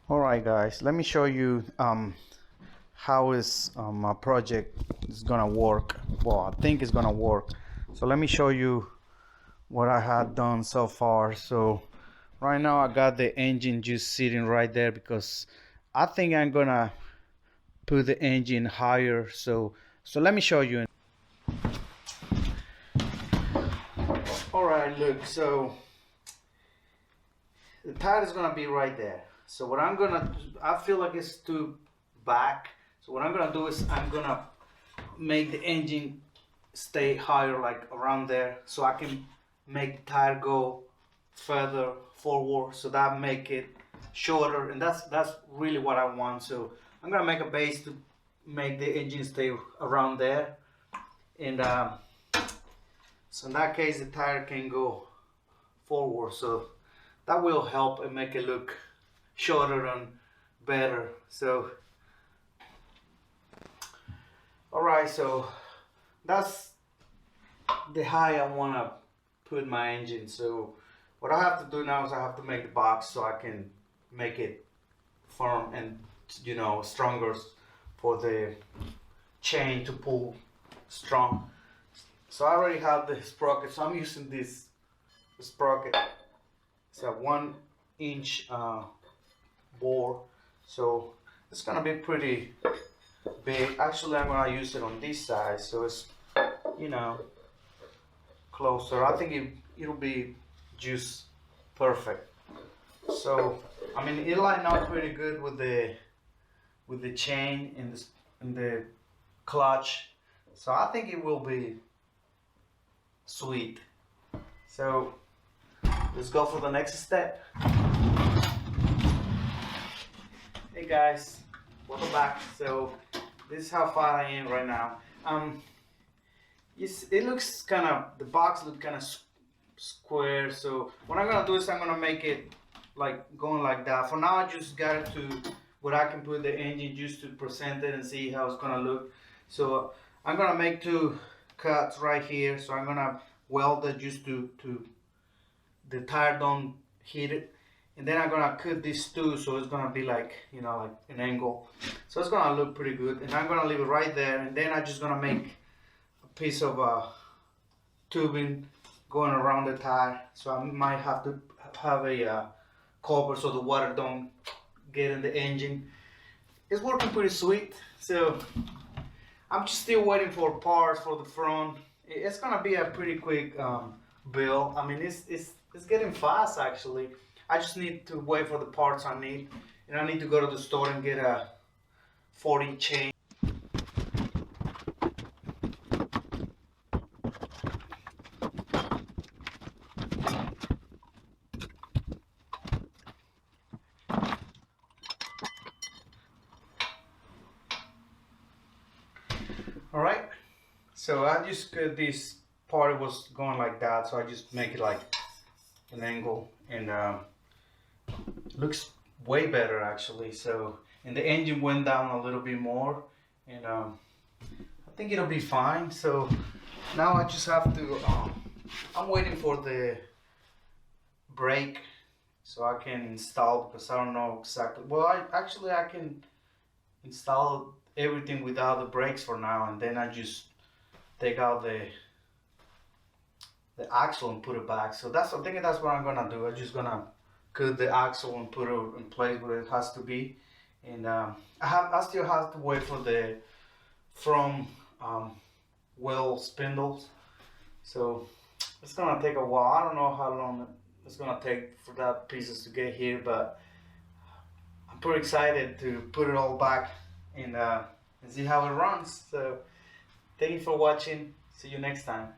Alright guys, let me show you how is my project is gonna work. Well, I think it's gonna work. So let me show you what I had done so far. So right now I got the engine just sitting right there because I think I'm gonna put the engine higher. So let me show you. Alright, look, so the tire is gonna be right there. So what I'm gonna do, I feel like it's too back. So what I'm gonna do is I'm gonna make the engine stay higher, like around there, so I can make the tire go further forward. So that make it shorter, and that's really what I want. So I'm gonna make a base to make the engine stay around there, and so in that case the tire can go forward. So that will help and make it look shorter and better. So alright, so that's the height I want to put my engine. So what I have to do now is I have to make the box so I can make it firm and, you know, stronger for the chain to pull strong. So I already have the sprocket, so I'm using this sprocket. It's a 1-inch bore, so it's gonna be pretty big. Actually, I'm gonna use it on this side, so it's, you know, closer. I think it'll be just perfect. So I mean, it lined up pretty good with the chain in the clutch, so I think it will be sweet. So let's go for the next step. Hey guys, welcome back. So this is how far I am right now. It looks kind of, the box looks kind of square. So what I'm gonna do is I'm gonna make it like going like that. For now, I just got it to where I can put the engine just to present it and see how it's gonna look. So I'm gonna make 2 cuts right here. So I'm gonna weld it just to the tire don't hit it. And then I'm gonna cut this too, so it's gonna be like, you know, like an angle. So it's gonna look pretty good. And I'm gonna leave it right there. And then I'm just gonna make a piece of tubing going around the tire. So I might have to have a cover so the water don't get in the engine. It's working pretty sweet. So I'm just still waiting for parts for the front. It's gonna be a pretty quick build. I mean, it's getting fast actually. I just need to wait for the parts I need, and I need to go to the store and get a 40 chain. Alright, so I just got this part was going like that, so I just make it like an angle, and looks way better actually. So, and the engine went down a little bit more, and I think it'll be fine. So now I just have to I'm waiting for the brake so I can install, because I don't know exactly. Well, I can install everything without the brakes for now, and then I just take out the axle and put it back. So I think that's what I'm gonna do. I'm just gonna cut the axle and put it in place where it has to be. And I still have to wait for the front wheel spindles. So it's gonna take a while. I don't know how long it's gonna take for that pieces to get here, but I'm pretty excited to put it all back and see how it runs. So thank you for watching. See you next time.